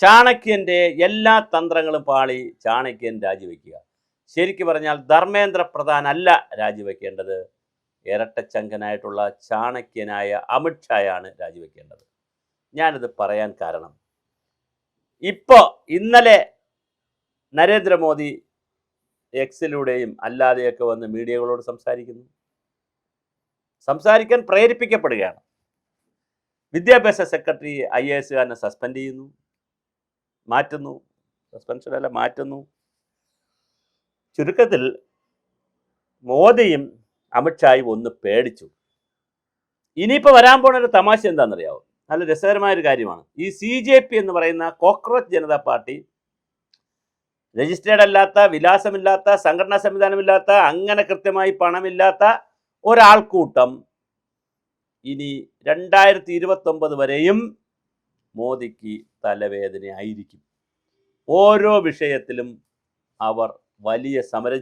ചാണക്യൻ്റെ എല്ലാ തന്ത്രങ്ങളും പാളി ചാണക്യൻ രാജിവെക്കുക. ശരിക്കു പറഞ്ഞാൽ ധർമ്മേന്ദ്ര പ്രധാൻ അല്ല രാജിവെക്കേണ്ടത്, ഇരട്ടച്ചങ്കനായിട്ടുള്ള ചാണക്യനായ അമിത്ഷായാണ് രാജിവെക്കേണ്ടത്. ഞാനിത് പറയാൻ കാരണം, ഇന്നലെ നരേന്ദ്രമോദി എക്സിലൂടെയും അല്ലാതെയൊക്കെ വന്ന് മീഡിയകളോട് സംസാരിക്കാൻ പ്രേരിപ്പിക്കപ്പെടുകയാണ്. വിദ്യാഭ്യാസ സെക്രട്ടറി IAS സസ്പെൻഡ് ചെയ്യുന്നു, മാറ്റുന്നു. ചുരുക്കത്തിൽ മോദിയും അമിത്ഷായും ഒന്ന് പേടിച്ചു. ഇനിയിപ്പോൾ വരാൻ പോണ ഒരു തമാശ എന്താണെന്നറിയാവോ? നല്ല രസകരമായൊരു കാര്യമാണ്. ഈ CJP എന്ന് പറയുന്ന കോക്രോച്ച് ജനതാ പാർട്ടി, രജിസ്റ്റേർഡ് അല്ലാത്ത, വിലാസമില്ലാത്ത, സംഘടനാ സംവിധാനമില്ലാത്ത, അങ്ങനെ കൃത്യമായി പണമില്ലാത്ത ഒരാൾക്കൂട്ടം ഇനി 2029 വരെയും മോദിക്ക് തലവേദനയായിരിക്കും. ഓരോ വിഷയത്തിലും അവർ വലിയ സമരം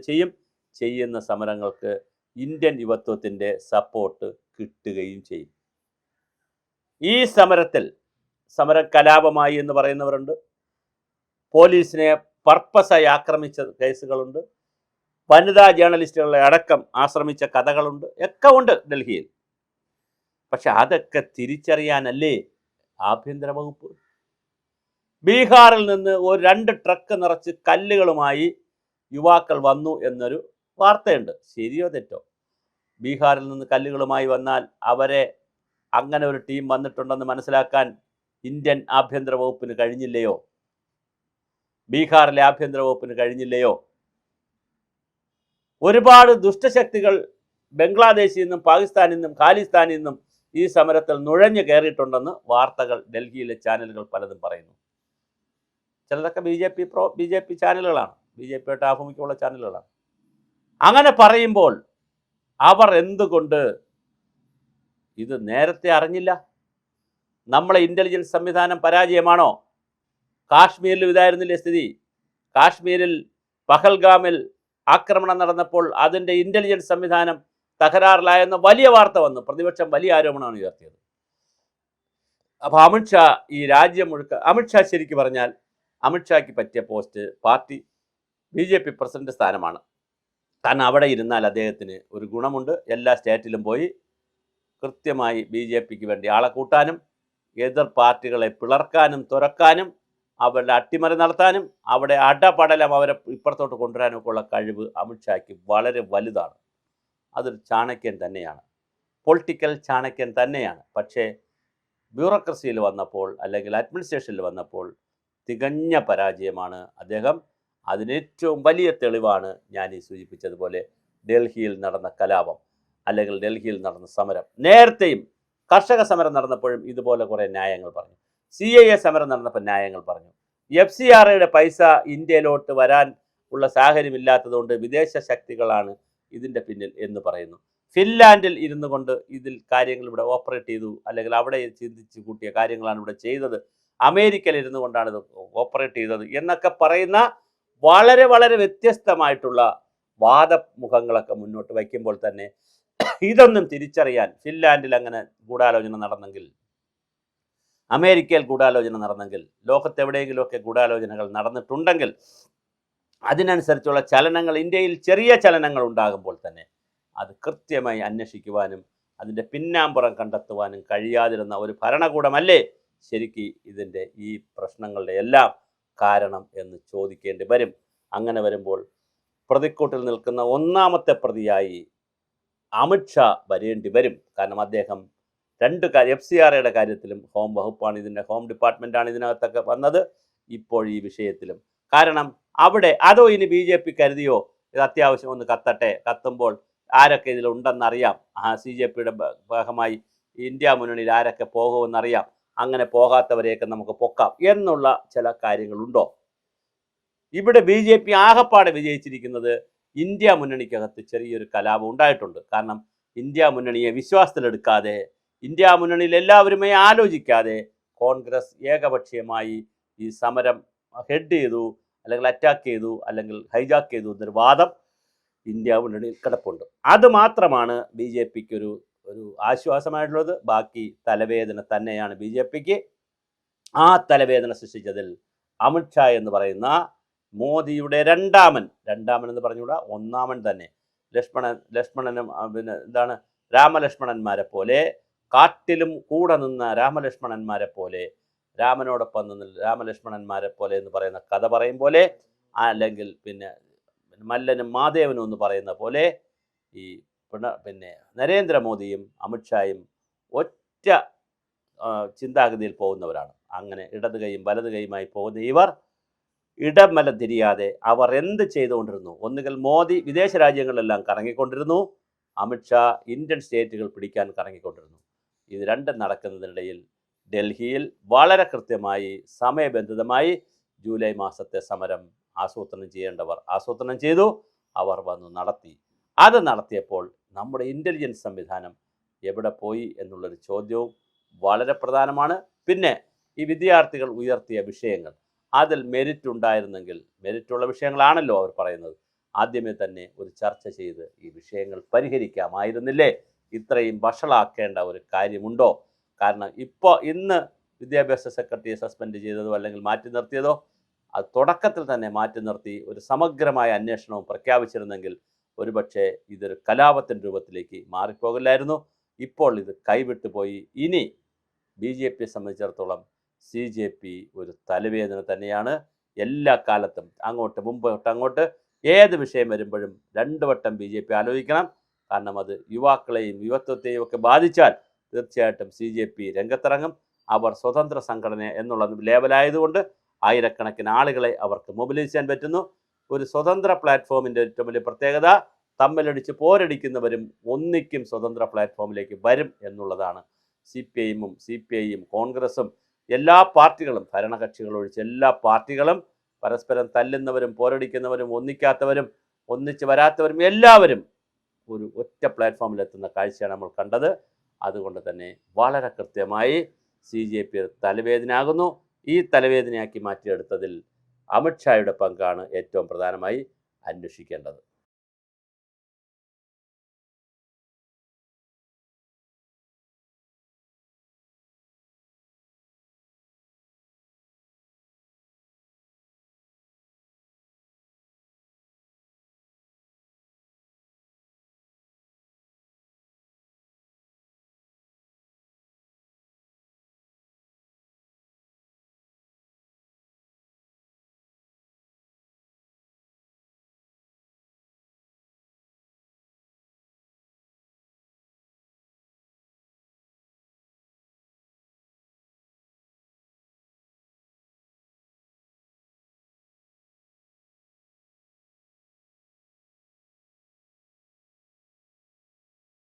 ചെയ്യുന്ന സമരങ്ങൾക്ക് ഇന്ത്യൻ യുവത്വത്തിൻ്റെ സപ്പോർട്ട് കിട്ടുകയും ചെയ്യും. ഈ സമരം കലാപമായി എന്ന് പറയുന്നവരുണ്ട്, പോലീസിനെ പർപ്പസായി ആക്രമിച്ച കേസുകളുണ്ട്, വനിതാ ജേർണലിസ്റ്റുകളെ അടക്കം ആശ്രമിച്ച കഥകളുണ്ട്, ഒക്കെ ഉണ്ട് ഡൽഹിയിൽ. പക്ഷെ അതൊക്കെ തിരിച്ചറിയാനല്ലേ ആഭ്യന്തര വകുപ്പ്? ബീഹാറിൽ നിന്ന് 2 ട്രക്ക് നിറച്ച് കല്ലുകളുമായി യുവാക്കൾ വന്നു എന്നൊരു വാർത്തയുണ്ട്. ശരിയോ തെറ്റോ? ബീഹാറിൽ നിന്ന് കല്ലുകളുമായി വന്നാൽ അവരെ അങ്ങനെ ഒരു ടീം വന്നിട്ടുണ്ടെന്ന് മനസ്സിലാക്കാൻ ഇന്ത്യൻ ആഭ്യന്തര വകുപ്പിന് കഴിഞ്ഞില്ലയോ? ബീഹാറിലെ ആഭ്യന്തര വകുപ്പിന് കഴിഞ്ഞില്ലയോ? ഒരുപാട് ദുഷ്ടശക്തികൾ ബംഗ്ലാദേശിൽ നിന്നും പാകിസ്ഥാനിൽ നിന്നും ഖാലിസ്ഥാനിൽ നിന്നും ഈ സമരത്തിൽ നുഴഞ്ഞു കയറിയിട്ടുണ്ടെന്ന് വാർത്തകൾ ഡൽഹിയിലെ ചാനലുകൾ പലതും പറയുന്നു. ചിലതൊക്കെ BJP ചാനലുകളാണ്, BJPയുടെ ആഭിമുഖ്യമുള്ള ചാനലുകളാണ്. അങ്ങനെ പറയുമ്പോൾ അവർ എന്തുകൊണ്ട് ഇത് നേരത്തെ അറിഞ്ഞില്ല? നമ്മളെ ഇൻ്റലിജൻസ് സംവിധാനം പരാജയമാണോ? കാശ്മീരിൽ ഇതായിരുന്നില്ലേ സ്ഥിതി? കാശ്മീരിൽ പഹൽഗാമിൽ ആക്രമണം നടന്നപ്പോൾ അതിൻ്റെ ഇൻ്റലിജൻസ് സംവിധാനം തകരാറിലായെന്ന വലിയ വാർത്ത വന്നു. പ്രതിപക്ഷം വലിയ ആരോപണമാണ് ഉയർത്തിയത്. അപ്പോൾ അമിത്ഷാ ഈ രാജ്യം മുഴുക്ക, അമിത്ഷാ ശരിക്കും പറഞ്ഞാൽ അമിത്ഷായ്ക്ക് പറ്റിയ പോസ്റ്റ് പാർട്ടി BJP പ്രസിഡന്റ് സ്ഥാനമാണ്. കാരണം അവിടെ ഇരുന്നാൽ അദ്ദേഹത്തിന് ഒരു ഗുണമുണ്ട്, എല്ലാ സ്റ്റേറ്റിലും പോയി കൃത്യമായി BJPക്ക് വേണ്ടി ആളെ കൂട്ടാനും എതിർ പാർട്ടികളെ പിളർക്കാനും തുറക്കാനും അവരുടെ അട്ടിമറി നടത്താനും അവിടെ അടപടലം അവരെ ഇപ്പുറത്തോട്ട് കൊണ്ടുവരാനും ഒക്കെ ഉള്ള കഴിവ് അമിത്ഷായ്ക്ക് വളരെ വലുതാണ്. അതൊരു ചാണക്യൻ തന്നെയാണ്, പൊളിറ്റിക്കൽ ചാണക്യൻ തന്നെയാണ്. പക്ഷേ ബ്യൂറോക്രസിയിൽ വന്നപ്പോൾ അല്ലെങ്കിൽ അഡ്മിനിസ്ട്രേഷനിൽ വന്നപ്പോൾ തികഞ്ഞ പരാജയമാണ് അദ്ദേഹം. അതിനേറ്റവും വലിയ തെളിവാണ് ഞാൻ ഈ സൂചിപ്പിച്ചതുപോലെ ഡൽഹിയിൽ നടന്ന കലാപം അല്ലെങ്കിൽ ഡൽഹിയിൽ നടന്ന സമരം. നേരത്തെയും കർഷക സമരം നടന്നപ്പോഴും ഇതുപോലെ കുറേ ന്യായങ്ങൾ പറഞ്ഞു. CAA സമരം നടന്നപ്പോൾ ന്യായങ്ങൾ പറഞ്ഞു. FCRAയുടെ പൈസ ഇന്ത്യയിലോട്ട് വരാൻ ഉള്ള സാഹചര്യമില്ലാത്തതുകൊണ്ട് വിദേശ ശക്തികളാണ് ഇതിൻ്റെ പിന്നിൽ എന്ന് പറയുന്നു. ഫിൻലാൻഡിൽ ഇരുന്നു കൊണ്ട് ഇതിൽ കാര്യങ്ങൾ ഇവിടെ ഓപ്പറേറ്റ് ചെയ്തു, അല്ലെങ്കിൽ അവിടെ ചിന്തിച്ച് കൂട്ടിയ കാര്യങ്ങളാണ് ഇവിടെ ചെയ്തത്, അമേരിക്കയിൽ ഇരുന്നു കൊണ്ടാണ് ഇത് ഓപ്പറേറ്റ് ചെയ്തത് എന്നൊക്കെ പറയുന്ന വളരെ വളരെ വ്യത്യസ്തമായിട്ടുള്ള വാദമുഖങ്ങളൊക്കെ മുന്നോട്ട് വയ്ക്കുമ്പോൾ തന്നെ ഇതൊന്നും തിരിച്ചറിയാൻ, ഫിൻലാൻഡിൽ അങ്ങനെ ഗൂഢാലോചന നടന്നെങ്കിൽ, അമേരിക്കയിൽ ഗൂഢാലോചന നടന്നെങ്കിൽ, ലോകത്തെവിടെയെങ്കിലുമൊക്കെ ഗൂഢാലോചനകൾ നടന്നിട്ടുണ്ടെങ്കിൽ അതിനനുസരിച്ചുള്ള ചലനങ്ങൾ ഇന്ത്യയിൽ ചെറിയ ചലനങ്ങൾ ഉണ്ടാകുമ്പോൾ തന്നെ അത് കൃത്യമായി അന്വേഷിക്കുവാനും അതിൻ്റെ പിന്നാമ്പുറം കണ്ടെത്തുവാനും കഴിയാതിരുന്ന ഒരു ഭരണകൂടമല്ലേ ശരിക്ക് ഇതിൻ്റെ ഈ പ്രശ്നങ്ങളുടെ എല്ലാം കാരണം എന്ന് ചോദിക്കേണ്ടി വരും. അങ്ങനെ വരുമ്പോൾ പ്രതിക്കൂട്ടിൽ നിൽക്കുന്ന ഒന്നാമത്തെ പ്രതിയായി അമിത്ഷാ വരേണ്ടി വരും. കാരണം അദ്ദേഹം 2 FCRAയുടെ കാര്യത്തിലും ഹോം വകുപ്പാണ്, ഇതിൻ്റെ ഹോം ഡിപ്പാർട്ട്മെൻറ്റാണ് ഇതിനകത്തൊക്കെ വന്നത്, ഇപ്പോൾ ഈ വിഷയത്തിലും. കാരണം അവിടെ അതോ ഇനി BJP കരുതിയോ ഇത് അത്യാവശ്യം ഒന്ന് കത്തുമ്പോൾ ആരൊക്കെ ഇതിലുണ്ടെന്നറിയാം, CJPയുടെ ഭാഗമായി ഇന്ത്യ മുന്നണിയിൽ ആരൊക്കെ പോകുമെന്നറിയാം, അങ്ങനെ പോകാത്തവരെയൊക്കെ നമുക്ക് പൊക്കാം എന്നുള്ള ചില കാര്യങ്ങളുണ്ടോ? ഇവിടെ BJP ആകപ്പാടെ വിജയിച്ചിരിക്കുന്നത് ഇന്ത്യ മുന്നണിക്കകത്ത് ചെറിയൊരു കലാപം ഉണ്ടായിട്ടുണ്ട്. കാരണം ഇന്ത്യ മുന്നണിയെ വിശ്വാസത്തിലെടുക്കാതെ, ഇന്ത്യ മുന്നണിയിൽ എല്ലാവരുമായി ആലോചിക്കാതെ കോൺഗ്രസ് ഏകപക്ഷീയമായി ഈ സമരം ഹെഡ് ചെയ്തു, അല്ലെങ്കിൽ അറ്റാക്ക് ചെയ്തു, അല്ലെങ്കിൽ ഹൈജാക്ക് ചെയ്തു എന്നൊരു വാദം ഇന്ത്യ മുന്നണിയിൽ കിടപ്പുണ്ട്. അത് മാത്രമാണ് BJPക്ക് ഒരു ആശ്വാസമായിട്ടുള്ളത്. ബാക്കി തലവേദന തന്നെയാണ് BJPക്ക്. ആ തലവേദന സൃഷ്ടിച്ചതിൽ അമിത്ഷാ എന്ന് പറയുന്ന മോദിയുടെ രണ്ടാമൻ എന്ന് പറഞ്ഞുകൂടാ, ഒന്നാമൻ തന്നെ, ലക്ഷ്മണനും പിന്നെ എന്താണ് രാമലക്ഷ്മണന്മാരെ പോലെ, കാട്ടിലും കൂടെ നിന്ന രാമലക്ഷ്മണന്മാരെ പോലെ, രാമനോടൊപ്പം നിന്ന് രാമലക്ഷ്മണന്മാരെ പോലെ എന്ന് പറയുന്ന കഥ പറയും പോലെ, അല്ലെങ്കിൽ പിന്നെ മല്ലനും മാധേവനും എന്ന് പറയുന്ന പോലെ ഈ പിന്നെ നരേന്ദ്രമോദിയും അമിത്ഷായും ഒറ്റ ചിന്താഗതിയിൽ പോകുന്നവരാണ്. അങ്ങനെ ഇടത് കൈയും വലത് കൈയുമായി പോകുന്ന ഇവർ ഇടമലം തിരിയാതെ അവർ എന്ത് ചെയ്തുകൊണ്ടിരുന്നു? ഒന്നുകിൽ മോദി വിദേശ രാജ്യങ്ങളിലെല്ലാം കറങ്ങിക്കൊണ്ടിരുന്നു, അമിത്ഷാ ഇന്ത്യൻ സ്റ്റേറ്റുകൾ പിടിക്കാൻ കറങ്ങിക്കൊണ്ടിരുന്നു. ഇത് രണ്ടും നടക്കുന്നതിനിടയിൽ ഡൽഹിയിൽ വളരെ കൃത്യമായി സമയബന്ധിതമായി ജൂലൈ മാസത്തെ സമരം ആസൂത്രണം ചെയ്യേണ്ടവർ ആസൂത്രണം ചെയ്തു. അവർ വന്നു നടത്തി. അത് നടത്തിയപ്പോൾ നമ്മുടെ ഇൻ്റലിജൻസ് സംവിധാനം എവിടെ പോയി എന്നുള്ളൊരു ചോദ്യവും വളരെ പ്രധാനമാണ്. പിന്നെ ഈ വിദ്യാർത്ഥികൾ ഉയർത്തിയ വിഷയങ്ങൾ, അതിൽ മെരിറ്റ് ഉണ്ടായിരുന്നെങ്കിൽ, മെരിറ്റുള്ള വിഷയങ്ങളാണല്ലോ അവർ പറയുന്നത്, ആദ്യമേ തന്നെ ഒരു ചർച്ച ചെയ്ത് ഈ വിഷയങ്ങൾ പരിഹരിക്കാമായിരുന്നില്ലേ? ഇത്രയും വഷളാക്കേണ്ട ഒരു കാര്യമുണ്ടോ? കാരണം ഇന്ന് വിദ്യാഭ്യാസ സെക്രട്ടറിയെ സസ്പെൻഡ് ചെയ്തതോ അല്ലെങ്കിൽ മാറ്റി നിർത്തിയതോ, അത് തുടക്കത്തിൽ തന്നെ മാറ്റി നിർത്തി ഒരു സമഗ്രമായ അന്വേഷണവും പ്രഖ്യാപിച്ചിരുന്നെങ്കിൽ ഒരുപക്ഷെ ഇതൊരു കലാപത്തിൻ്റെ രൂപത്തിലേക്ക് മാറിപ്പോകില്ലായിരുന്നു. ഇപ്പോൾ ഇത് കൈവിട്ടു പോയി. ഇനി BJPയെ സംബന്ധിച്ചിടത്തോളം CJP ഒരു തലവേദന തന്നെയാണ്. എല്ലാ കാലത്തും അങ്ങോട്ട് ഏത് വിഷയം വരുമ്പോഴും 2 വട്ടം BJP ആലോചിക്കണം. കാരണം അത് യുവാക്കളെയും യുവത്വത്തെയും ഒക്കെ ബാധിച്ചാൽ തീർച്ചയായിട്ടും CJP രംഗത്തിറങ്ങും. അവർ സ്വതന്ത്ര സംഘടന എന്നുള്ള ലേബലായതുകൊണ്ട് ആയിരക്കണക്കിന് ആളുകളെ അവർക്ക് മൊബിലൈസ് ചെയ്യാൻ പറ്റുന്നു. ഒരു സ്വതന്ത്ര പ്ലാറ്റ്ഫോമിൻ്റെ ഏറ്റവും വലിയ പ്രത്യേകത, തമ്മിലടിച്ച് പോരടിക്കുന്നവരും ഒന്നിക്കും സ്വതന്ത്ര പ്ലാറ്റ്ഫോമിലേക്ക് വരും എന്നുള്ളതാണ്. CPIയും CPIയും കോൺഗ്രസും എല്ലാ പാർട്ടികളും, ഭരണകക്ഷികൾ ഒഴിച്ച് എല്ലാ പാർട്ടികളും പരസ്പരം തല്ലുന്നവരും പോരടിക്കുന്നവരും ഒന്നിക്കാത്തവരും ഒന്നിച്ച് വരാത്തവരും എല്ലാവരും ഒരു ഒറ്റ പ്ലാറ്റ്ഫോമിലെത്തുന്ന കാഴ്ചയാണ് നമ്മൾ കണ്ടത്. അതുകൊണ്ട് തന്നെ വളരെ കൃത്യമായി CJP തലവേദനയാകുന്നു. ഈ തലവേദനയാക്കി മാറ്റിയെടുത്തതിൽ അമിത്ഷായുടെ പങ്കാണ് ഏറ്റവും പ്രധാനമായി അന്വേഷിക്കേണ്ടത്.